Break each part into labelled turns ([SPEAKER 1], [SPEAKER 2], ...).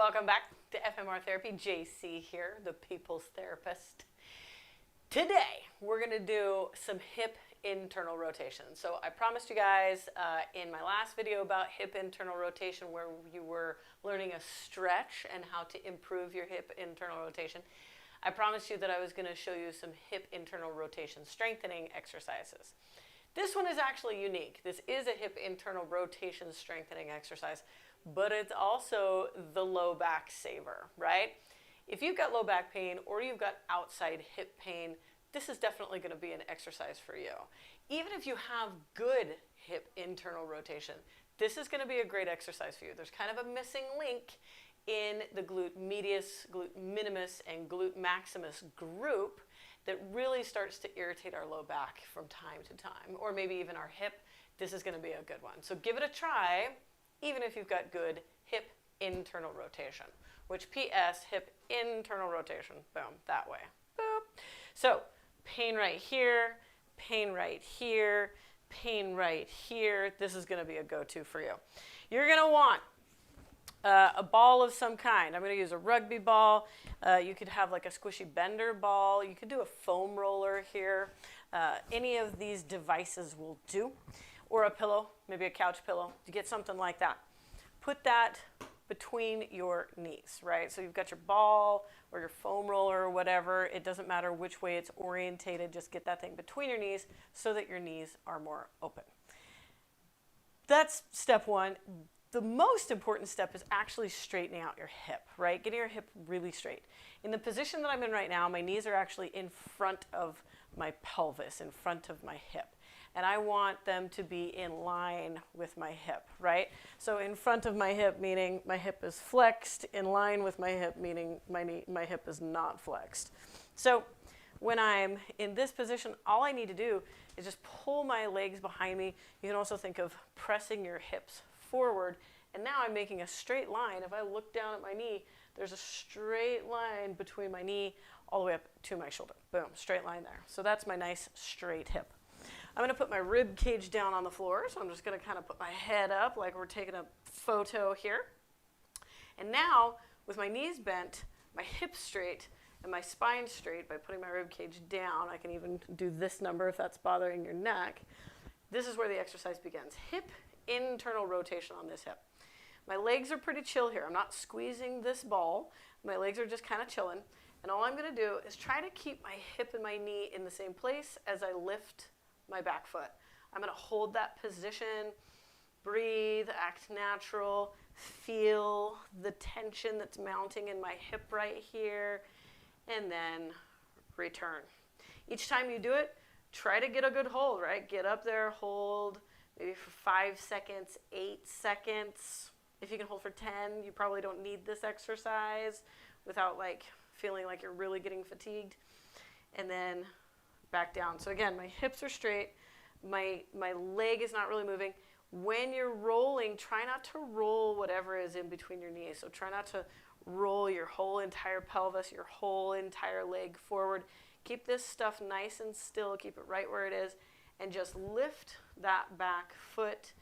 [SPEAKER 1] Welcome back to FMR Therapy. JC here, the people's therapist. Today, we're going to do some hip internal rotation. So I promised you guys in my last video about hip internal rotation where you were learning a stretch and how to improve your hip internal rotation. I promised you that I was going to show you some hip internal rotation strengthening exercises. This one is actually unique. This is a hip internal rotation strengthening exercise, but it's also the low back saver, right? If you've got low back pain or you've got outside hip pain, this is definitely going to be an exercise for you. Even if you have good hip internal rotation, this is going to be a great exercise for you. There's kind of a missing link in the glute medius, glute minimus, and glute maximus group that really starts to irritate our low back from time to time, or maybe even our hip. This is going to be a good one. So give it a try, even if you've got good hip internal rotation, which PS, hip internal rotation, boom, that way. Boop. So pain right here, pain right here, pain right here. This is going to be a go-to for you. You're going to want a ball of some kind. I'm going to use a rugby ball. You could have like a squishy bender ball. You could do a foam roller here. Any of these devices will do. Or a pillow, maybe a couch pillow. You get something like that. Put that between your knees, right? So you've got your ball or your foam roller or whatever. It doesn't matter which way it's orientated. Just get that thing between your knees so that your knees are more open. That's step one. The most important step is actually straightening out your hip, right? Getting your hip really straight. In the position that I'm in right now, my knees are actually in front of my pelvis, in front of my hip. And I want them to be in line with my hip, right? So in front of my hip, meaning my hip is flexed. In line with my hip, meaning my hip is not flexed. So when I'm in this position, all I need to do is just pull my legs behind me. You can also think of pressing your hips forward, and now I'm making a straight line. If I look down at my knee, there's a straight line between my knee all the way up to my shoulder. Boom, straight line there. So that's my nice straight hip. I'm going to put my rib cage down on the floor, so I'm just going to kind of put my head up like we're taking a photo here. And now, with my knees bent, my hips straight, and my spine straight by putting my rib cage down, I can even do this number if that's bothering your neck. This is where the exercise begins. Hip internal rotation on this hip. My legs are pretty chill here. I'm not squeezing this ball. My legs are just kind of chilling. And all I'm going to do is try to keep my hip and my knee in the same place as I lift my back foot. I'm going to hold that position, breathe, act natural, feel the tension that's mounting in my hip right here, and then return. Each time you do it, try to get a good hold, right? Get up there, hold, maybe for 5 seconds, 8 seconds. If you can hold for 10, you probably don't need this exercise without like feeling like you're really getting fatigued. And then back down. So again, my hips are straight. My leg is not really moving. When you're rolling, try not to roll whatever is in between your knees. So try not to roll your whole entire pelvis, your whole entire leg forward. Keep this stuff nice and still. Keep it right where it is. And just lift that back foot,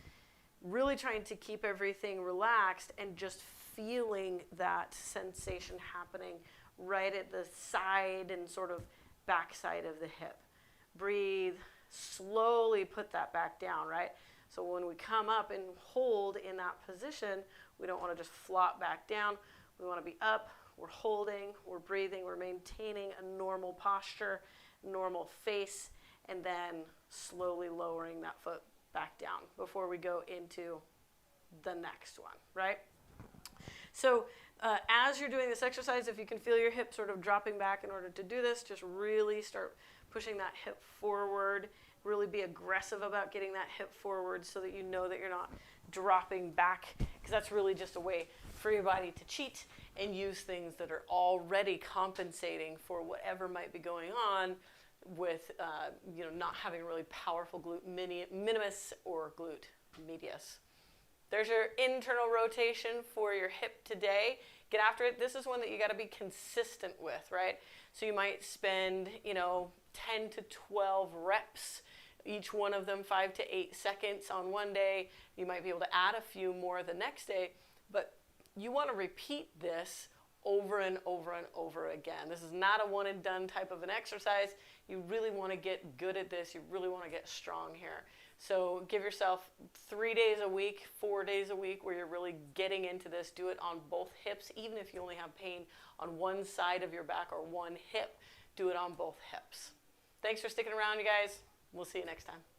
[SPEAKER 1] really trying to keep everything relaxed and just feeling that sensation happening right at the side and sort of backside of the hip. Breathe, slowly put that back down, right? So when we come up and hold in that position, we don't want to just flop back down. We want to be up, we're holding, we're breathing, we're maintaining a normal posture, normal face, and then slowly lowering that foot back down before we go into the next one, right? So as you're doing this exercise, if you can feel your hip sort of dropping back in order to do this, just really start pushing that hip forward. Really be aggressive about getting that hip forward so that you know that you're not dropping back, because that's really just a way for your body to cheat and use things that are already compensating for whatever might be going on with not having a really powerful glute minimus or glute medius. There's your internal rotation for your hip today. Get after it. This is one that you got to be consistent with, right? So you might spend, 10 to 12 reps, each one of them 5 to 8 seconds on one day. You might be able to add a few more the next day, but you want to repeat this over and over and over again. This is not a one and done type of an exercise. You really want to get good at this. You really want to get strong here. So give yourself 3 days a week, 4 days a week where you're really getting into this. Do it on both hips, even if you only have pain on one side of your back or one hip. Do it on both hips. Thanks for sticking around, you guys. We'll see you next time.